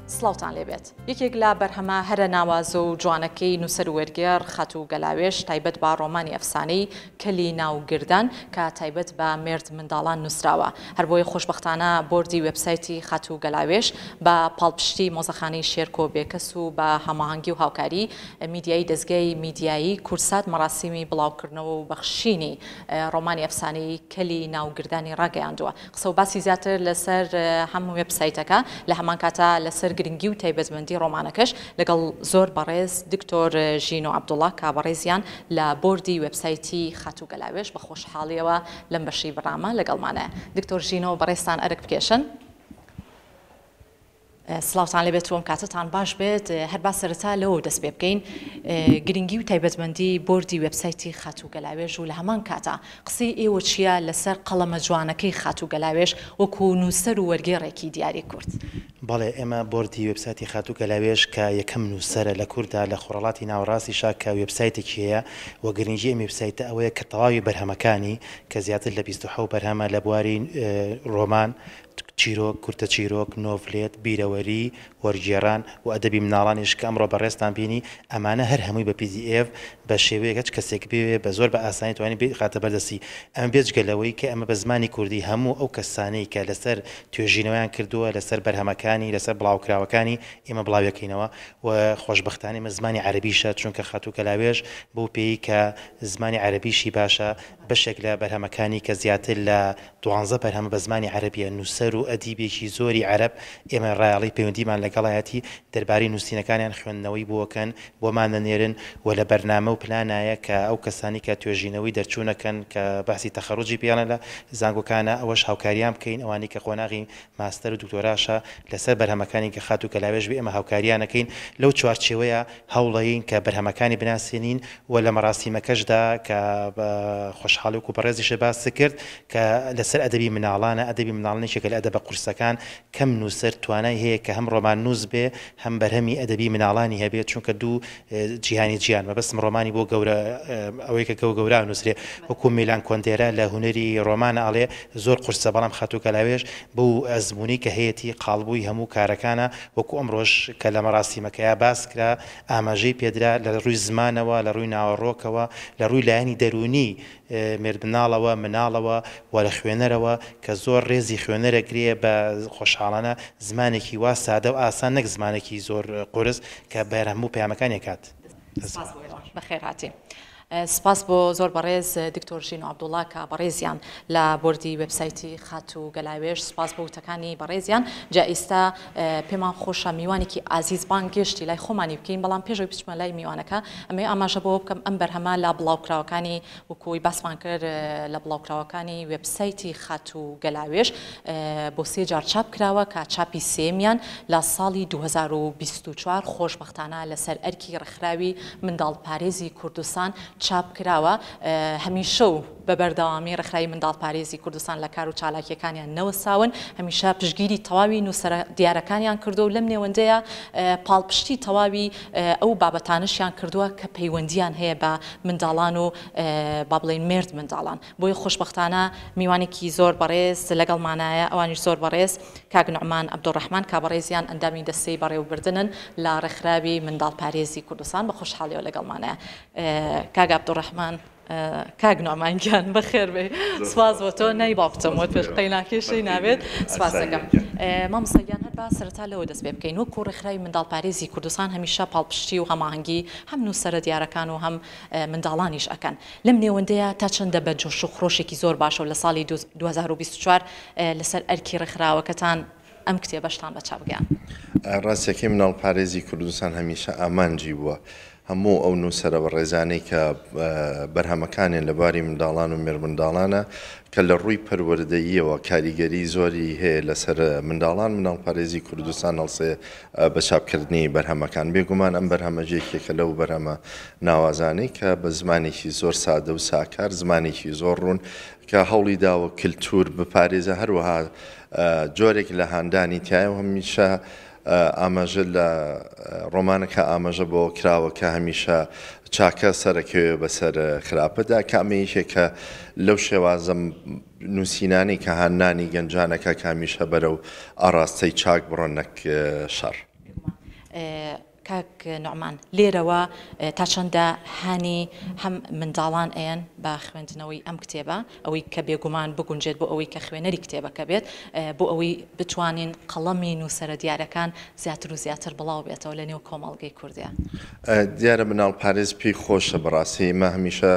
سڵاوتان لێبێت یەکێک لە بەرهەمە هەرە ناوازە و جوانەکەی نووسەر وەرگێڕ خەت و گەلاوێش تایبەت بە ڕۆمانی ئەفسانەی کەلی ناوگردان کە تایبەت بە مێرد منداڵان نووسراوە هەر بۆیە خۆشبەختانە بۆردی وێبسایتی خەت و گەلاوێش بە پاڵپشتی مۆزەخانەی شێرکۆ بێکەس و بە هەماهەنگی و هاوکاری میدیایی دەستگای میدیایی کورسات مەراسیمی بڵاوکردنەوە و بەخشینی ڕۆمانی ئەفسانەی کەلی ناوگردانی ڕاگەیاندووە قسە و باسی زیاتر لەسەر هەموو وێبسایتەکە لە هەمان کاتە لەسەر گرنگی و تایبەتمەندی ڕۆمانەکەش لەگەڵ زۆر بەڕێز دکتۆر ژینۆ عەبدوڵڵا کە بەڕێزیان لە بۆردی وێبسایتی خەت و گەلاوێش بە خۆشحاڵیەوە لەم بەشی بەڕامە لەگەڵمانە دکتۆر ژینۆ بەڕێزتان ئەرک بکێشن سڵاوتان لێبێت وەم کاتتان باش بێت هەر با سەرەتا لەوە دەست پێ بکەین گرنگی و تایبەتمەندی بۆردی وێبسایتی خەت و گەلاوێژ و لە هەمان کاتە قسەی ئێوە چییە لەسەر قەڵەمە جوانەکەی خەت و گەلاوێژ وەکو نووسەر و وەرگێڕێکی دیاری کورد بەڵێ ئێمە بۆردی وێبسایتی خەت و گەلاوێژ کە یەکەم نووسەرە لە کووردا لە خۆڕەڵاتی ناوەڕاستیشا کە وێبسایتێکی هەیە و گرنگی ئەم وێبسایتە ئەوەیە کە تەواوی بەرهەمەکانی کە زیاتر لە 27 بەرهەمە لە بواری ڕۆمان چیرۆک کورتە چیرۆک نۆڤلێت بیرەوەری وەرگێڕان و ئەدەبی مناڵانیش کە ئەمڕۆ بەڕێستان بینی ئەمانە هەر هەمووی بە PDF بە شێوەیەک هەچ کەسێک بێ بە زۆر بە ئاسانی توانێت خاتە بەردەستی ئەمە بێجگەلەوەی کە ئەمە بە زمانی کوردی هەموو ئەو کەسانەی کە لەسەر توێژینەوەیان کردووە لەسەر بەرهەمەکانی لەسەر بڵاوکراوەکانی ئێمە بڵاوەکەینەوە و خۆشبەختانە ئێمە زمانی عەرەبیشە چونکە خەت و گەلاوێژ بۆ پێی کە زمانی عەرەبیشی باشە بەشێک لە بەرهەمەکانی کە زیاتر لە 12 بەرهەمە بە زمانی عەرەبیە نووسەر و ئەدیبێکی زۆری عەرەب ئێمە ڕایەڵی پەیوەندیمان لەگەڵایەتی دەربارەی نووسینەکانیان خوێندنەوەی بۆکەن بۆمان دەنێرن و لە بەرنامە و پلانایە کە ئەو کەسانی کە توێژینەوەی دەرچوونەکەن کە باسی تەخەڕوجی پێیانە لە زانکۆکانە ئەوەش هاوکاریان بکەین ئەوانی کە قۆناغی ماستەر و دکتۆراشە لەسەر بەرهەمەکانی کە خەت و گەلاوێژ بێ ئێمە هاوکاریانەکەین لەو چوارچێوەیە هەوڵەیین کە بەرهەمەکانی بناسیێنین و لە مەراسیمەکەشدا کە خۆشحاڵی و بەڕێزیشە باس کرد کە لەسەر ئەدەبی مناڵانە ئەدەبی مناڵنێکێکە لە ئەدەبە قورسەکان کەم نووسەر توانای هەیە کە هەم ڕۆمان نووس بێ هەم بەرهەمی ئەدەبی مناڵانی هەبێت چونکە دوو جیهانی گیان مەبەستم ڕۆمانی بۆ گەورە ئەوەی کە گەورە نووسرێ وەکو میلان کۆندێرە لە هونەری ڕۆمانە ئاڵێ زۆر قورسە بەڵام خەت و گەلاوێژ بۆ ئەزمموی کە هەیەی قاڵبووی هەموو کارەکانە وەکو ئەمڕۆژ کە لە مەراسیمەکەیە باس کرا ئاماژەی پێدرا لە ڕووی زمانەوە لە ڕووی ناوەڕۆکەوە لە ڕووی لایەنی دەرونی مێردمناڵەوە مناڵەوە و لە خوێنەرەوە کە زۆر ڕێزی خوێنەرەگرێ بە خۆشحاڵانە زمانێکی وا سادە و ئاسان نەک زمانێکی زۆر قورس کە بەر هەموو پەیامەکانی کات بەخێر هاتی سپاس بۆ زۆر بەڕێز دکتۆر ژینۆ عەبدوڵڵا کە بەڕێزیان لە بۆردی وێبسایتی خەت و گەلاوێژ سپاس بۆ وتەکانی بەڕێزیان جا ئێستا پێمان خۆشە میوانێکی ئازیزبان گەشتی لای خۆمانی بکەین بەڵام پێشەوەی بچمە لای میوانەکە ئەمێ ئاماژە بۆ بکەم ئەم بەرهەمە لە بڵاوکراوەکانی وەکوی باسمان کرد لە بڵاوکراوەکانی وێبسایتی خەت و گەلاوێژ بۆ 3 جار چاپ کراوە کە چاپی سێمیان لە ساڵی 2024 خۆشبەختانە لەسەر ئەرکی ڕێکخراوی منداڵپارێزی کوردستان چاپ کراوە هەمیشە و بە بەردەوامی ڕێکخراوی منداڵپارێزی کوردستان لە کار و چالاکیەکانیان نەوەساون هەمیشە پشگیری تەواوی نووسەرە دیارەکانیان کردو و لەم نێوەندەیە پاڵپشتی تەواوی ئەو بابەتانشیان کردووە کە پەیوەندیان هەیە بە منداڵان و با بڵێن مێرد منداڵان بۆیە خۆشبەختانە میوانێکی زۆر بەڕێز لەگەڵمانایە ئەوانیش زۆر بەڕێز کاک نوعمان عەبدوڕەحمان کە بەڕێزیان ئەندامی دەستەی بەڕێوەبردنن لە ڕێکخراوی منداڵپارێزی کوردستان بە خۆشحاڵیەوە لەگەڵمانەیە کاک عەبدوڕەحمان کاک نوعمان گیان بەخێر بێ سپاس بۆ تۆ نای باوکچەمەوە پێش قەیناکێشەی نابێت سپاس دەکەم مامۆستاگیان هەر با سەرەتا لەوە دەست پێ بکەین وەکو ڕێکخراوی منداڵپارێزی کوردستان هەمیشە پاڵپشتی و هەماهەنگی هەم نووسەرە دیارەکان و هەم منداڵانیش ئەکەن لەم نێوەندەیە تا چەندە بە جۆش و خڕۆشێکی زۆر باشە و لە ساڵی 2024 لەسەر ئەرکی ڕێکخراوەکەتان ئەم کتێبەشتان بە چاپگەیان ڕاستیەکەی مناڵپارێزی کوردستان هەمیشە ئامانجی بووە هەموو ئەو نووسەرە بە ڕێزانەی کە بەرهەمەکانیان لەباری منداڵان و مێردمنداڵانە کە لە ڕووی پەروەردەییەوە کاریگەری زۆری هەیە لەسەر منداڵان مناڵپارێزی کوردستان هەڵسێ بە چاپکردنی بەرهەمەکان بێگومان ئەم بەرهەمەجێکێکە لەو بەرهەمە ناوازانەی کە بە زمانێکی زۆر سادە و ساکار زمانێکی زۆر ڕوون کە هەوڵی داوە کللتور بپارێزە هەروەها جۆرێک لە هاندانی تایە و هەمیشە ئاماژە لە ڕۆمانەکە ئاماژە بۆ کراوە کە هەمیشە چاکە سەرەکەوێ بەسەر خراپەدا کامەیەکێکە لەو شێوازە نووسینانی کە هاندانی گەنجانەکە کامیشە بەرەو ئاڕاستەی چاک بڕۆنەک شەڕ کاک نوعمان لێرەوە تا چەندە هانی هەم منداڵان ئەیەن بە خوێندنەوەی ئەم کتێبە ئەوەی کە بێگومان بگونجێت بۆ ئەوەی کە خوێنەری کتێبەکە بێت بۆ ئەوەی بتوانین قەڵەمی نووسەرە دیارەکان زیاتر و زیاتر بڵاو بێتەوە لە نێو کۆمەڵگەی کوردیا. دیارە مناڵ پارێز پێی خۆشە بەڕاستی مە هەمیشە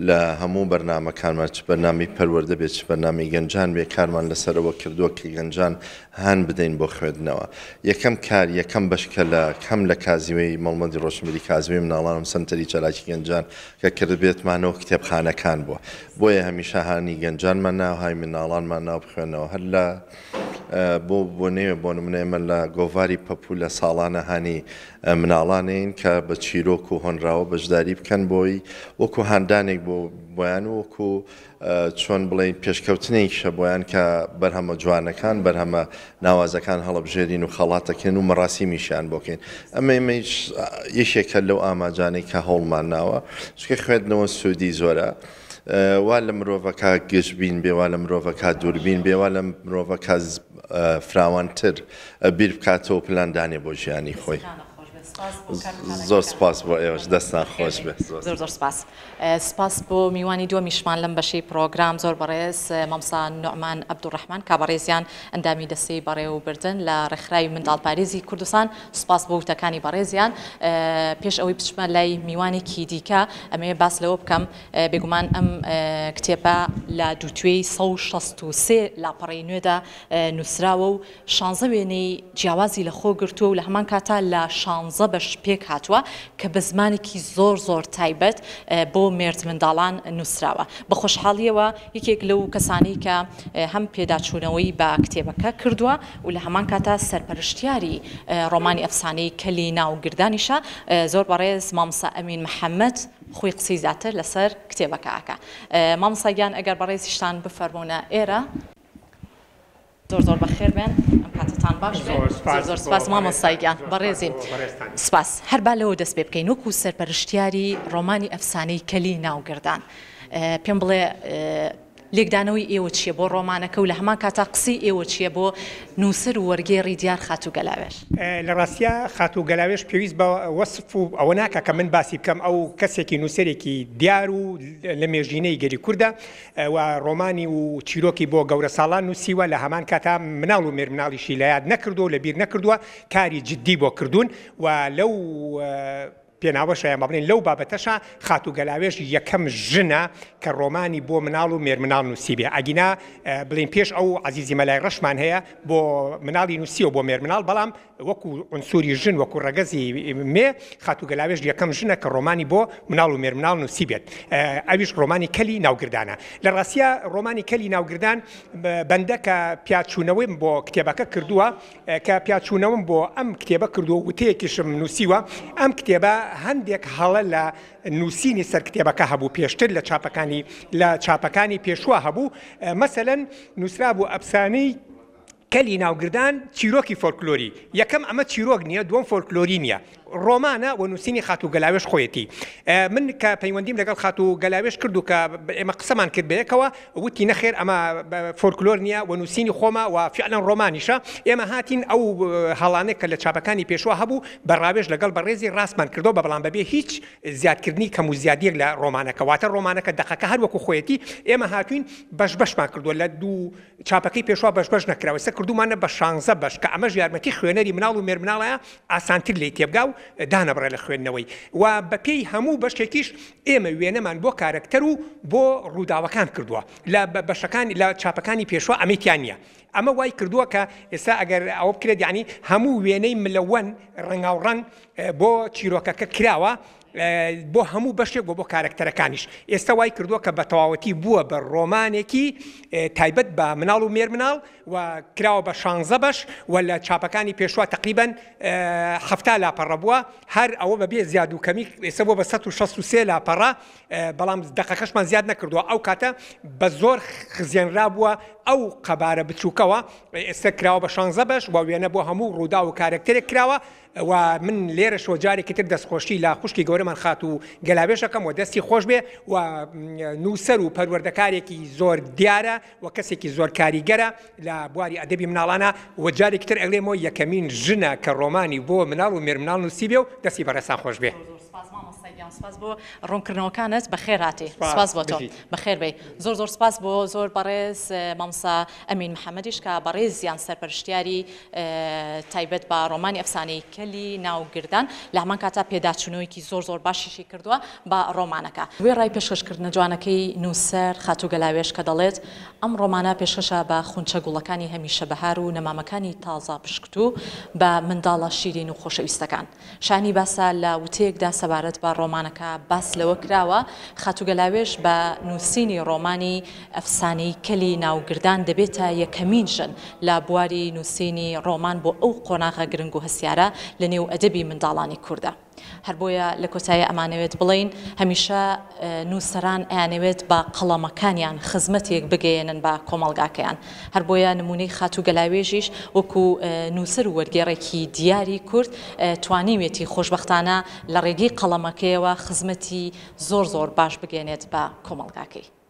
لە هەموو بەرنامەکانمان چ بەرنامی پەروەردە بێت چ بەرنامی گەنجان بێ کارمان لەسەرەوە کردووە کە گەنجان هەان بدەین بۆ خوێندنەوە. یەکەم کار یەکەم بەشکە لە کەم لە کازیوەی مەڵمەدی ڕۆشنبیری کازوی مناڵانم سنتەری چالاکی گەنجان کە کردبێتمانەوە کتێبخانەکان بووە بۆیە هەمیشە هانی گەنجانمان ناو های مناڵانمان ناو بخوێنەوە هەر لە بۆ نێوێ بۆ نمونە ئێمە لە گۆڤاری پەپوو لە ساڵانە هانی مناڵانین کە بە چیرۆک و هۆنراوە بەشداری بکەن بۆی وەکو هاندانێک بۆ بۆیان وەکو چۆن بڵێن پێشکەوتنێکشە بۆیان کە بەرهەمە جوانەکان بەرهەمە ناوازەکان هەڵەبژێرین و خەڵاتەکەن و مەڕاستیمیشیان بۆکەین ئەمە یەشێکە لەو ئاماجانەی کە هەوڵمان ناوە چکە خوێندنەوە سوودی زۆرە وا لە مرۆڤەکە گشتبین بێوا لە مرۆڤەکە دووربین بێوا لە مرۆڤەکە فراوانتر بیر بکاتەوە پلاندانێ بۆ ژیانی خۆی. زۆر سپاس بۆ ئێوەش دەستان خۆش بێت. زۆر زۆر سپاس. سپاس بۆ میوانی دووەمیشمان لەم بەشەی پرۆگرام زۆر بەڕێز مامۆستا نوعمان عەبدوڕەحمان کابەڕێزیان ئەندامی دەستەی بەڕێوەبردن لە ڕێکخراوی منداڵپارێزی کوردستان. سپاس بۆ وتەکانی بەڕێزیان. پێش ئەوەی بچمە لای میوانێکی دیکە ئەمەیە باس لەوە بکەم بێگومان ئەم کتێبە لە دووتوێی 163 لاپەڕەی نوێدا نووسراوە و 16 وێنەی جیاوازی لە خۆ گرتووە و لە هەمان کاتا لە 16 بەش پێک هاتووە کە بە زمانێکی زۆر زۆر تایبەت بۆ مێرد منداڵان نووسراوە. بە خۆشحاڵیەوە یەکێک لەو کەسانی کە هەم پێداچوونەوەی بە کتێبەکە کردووە و لە هەمان کاتا سەرپەرشتیاری ڕۆمانی ئەفسانەی کەلی ناوگردانیشە زۆر بەڕێز مامۆستا ئەمین محەممەد خۆی قسەی زیاتر لەسەر کتێبەکە ئاکە. مامۆستا گیان ئەگەر بەڕێزیشتان بفەرمونە ئێرە زۆر زۆر بەخێر بێن ئەم کاتتان باش بێت. زۆر سپاس مامۆستای گیان بەڕێزی سپاس. هەر با لەوە دەست پێ بکەین وەکو سەرپەرشتیاری ڕۆمانی ئەفسانەی کەلی ناوگردان پێم بڵێ لێکدانەوەی ئێوە چییە بۆ ڕۆمانەکە و لە هەمان کاتا قسەی ئێوە چییە بۆ نووسەر و وەرگێڕی دیار خاتوو گەلاوێش؟ لە ڕاستیە خاتوو گەلاوێش پێویست بە وەسف و ئەوە ناکە کە من باسی بکەم ئەو کەسێکی نووسەرێکی دیار و لە مێژینەی گەلی کووردە و ڕۆمانی و چیرۆکی بۆ گەورە ساڵان نووسیوە لە هەمان کاتا مناڵ و مێرمناڵیشی لە یاد نەکردو لە بیر نەکردووە کاری جددی بۆ کردوون و لەو پێناوەشە بڵێن لەو بابەتەشە خاتوو گەلاوێش یەکەم ژنە کە ڕۆمانی بۆ مناڵ و مێرمناڵ نووسی بێ ئەگینا بڵین پێش ئەو عەزیزی مەلای ڕەشمان هەیە بۆ مناڵی نووسیەوە بۆ مێرمناڵ بەڵام وەکو عنسوری ژن وەکو ڕەگەزی مێ خاتوو گەلاوێش یەکەم ژنە کە ڕۆمانی بۆ مناڵ و مێرمناڵ نووسی بێت ئەویش ڕۆمانی کەلی ناوگردانە. لە ڕاستیە ڕۆمانی کەلی ناوگردان بەندە کە پیاچوونەوەیم بۆ کتێبەکە کردووە کە پیاچوونەوەم بۆ ئەم کتێبە کردووە وتەیەکیشم نووسیوە ئەم کتێبە هەندێک هەڵە لە نووسینی سەر کتێبەکە هەبوو پێشتر لە چاپەکانی پێشوە هەبوو مەسەلەن نووسرا بوو ئەفسانەی کەلی ناوگردان چیرۆکی فۆلکلۆری یەکەم ئەمە چیرۆک نییە دووەم فۆلکلۆری نییە ڕۆمانە و نووسینی خاتوو گەلاوێش خۆیەتی. من کە پەیوەندیم لەگەڵ خاتوو گەلاوێش کرد و کە ئێمە قسەمان کرد بەیەکەوە وتی نەخێر ئەمە فۆلکلۆر نییە و نووسینی خۆمە و فعلا ڕۆمانیشە ئێمە هاتین ئەو هەڵانێک کە لە چاپەکانی پێشوە هەبوو بەڕاوێژ لەگەڵ بەڕێزی ڕاستمان کردەوە بەڵام بەبێ هیچ زیادکردنی کەم و زیادیەک لە ڕۆمانەکە واتە ڕۆمانەکە دەقەکە هەر وەکو خۆیەتی ئێمە هاتوین بەشمان کردووە لە دوو چاپەکەی پێشوە بەش نەکراوە سە کردومانە بە 16 بەش کە ئەمەش یارمەتی خوێنەری مناڵ و مێرمناڵەیە ئاسانتر لێی تێبگا و دانەبڕێ لە خوێندنەوەی و بەپێی هەموو بەشێکیش ئێمە وێنەمان بۆ کارکتەر و بۆ ڕووداوەکان کردووە لە بەشەکانی لە چاپەکانی پێشوە ئەمەیتیان نییە. ئەمە وای کردووە کە ئێستا ئەگەر ئەوە بکرێت یعنی هەموو وێنەی ملەوەن ڕەنگاوڕەن بۆ چیرۆکەکە کراوە بۆ هەموو بەشێک بۆ کارکتەرەکانیش ئێستا وای کردووە کە بە تەواوەتی بووە بە ڕۆمانێکی تایبەت بە مناڵ و مێرمناڵ و کراوە بە 16 بەش و لە چاپەکانی پێشوە تقریبەن 7 لاپەڕە بووە هەر ئەوە بەبێ زیاد و کەمی ئێستا بۆ بە 163 لاپەڕە بەڵام دقەکەشمان زیاد نەکردووە ئەو کاتە بە زۆر خزیێنرا بووە ئەو قەبارە بچووکەوە ئێستا کراوە بە 16 بەش و وێنە بۆ هەموو ڕوودا و کارکتەرێک کراوە و من لێرە شۆجارێکی تر دەستخۆشی لە خوشکی گەورە هاوڕێمان خات و گەلاوێژەکەم و دەستی خۆش بێ و نووسەر و پەروەردەکارێکی زۆر دیارە و کەسێکی زۆر کاریگەرە لە بواری ئەدەبی مناڵانە و جارێکی تر ئەڵێمەوە یەکەمین ژنە کە ڕۆمانی بۆ مناڵ و مێرمناڵ نووسی بێ و دەستی بەڕێسان خۆش بێ. سپاس بۆ ڕوونکردنەوەکانت بەخێر هاتی سپاس بۆ تۆ بەخێر بێ زۆر سپاس بۆ زۆر بەڕێز مامۆستا ئەمین محەممەدیش کە بەڕێزیان سەرپەرشتیاری تایبەت بە ڕۆمانی ئەفسانەی کەلی ناوگردان لە هەمان کاتا پێداچوونەوەیکی زۆر باشیشی کردووە بە ڕۆمانەکە وێ ڕای پێشکەشکردنە جوانەکەی نووسەر خاتوو گەلاوێژ کە دەڵێت ئەم ڕۆمانە پێشکەشە بە خونچە گوڵەکانی هەمیشە بەهار و نەمامەکانی تازە پشکتوو بە منداڵە شیرین و خۆشەویستەکان شانی باسا لە وتەیەکدا سەبارەت بە ڕۆمانەکە باس لەوە کراوە خاتوو گەلاوێژ بە نووسینی ڕۆمانی ئەفسانەی کەلی ناوگردان دەبێتە یەکەمین ژن لە بواری نووسینی ڕۆمان بۆ ئەو قۆناغە گرنگ و هەسیارە لە نێو ئەدەبی منداڵانی کووردە. هەر بۆیە لە کۆتایی ئەمانەوێت بڵین هەمیشە نووسەران ئەیانەوێت بە قەڵەمەکانیان خزمەتێک بگەێنن بە کۆمەڵگاکەیان هەر بۆیە نمونەی خاتوو گەلاوێژیش وەکو نووسەر و وەرگێڕێکی دیاری کورد توانیوێتی خۆشبەختانە لە ڕێگەی قەڵەمەکەیەوە خزمەتی زۆر باش بگەێنێت بە کۆمەڵگاکەی.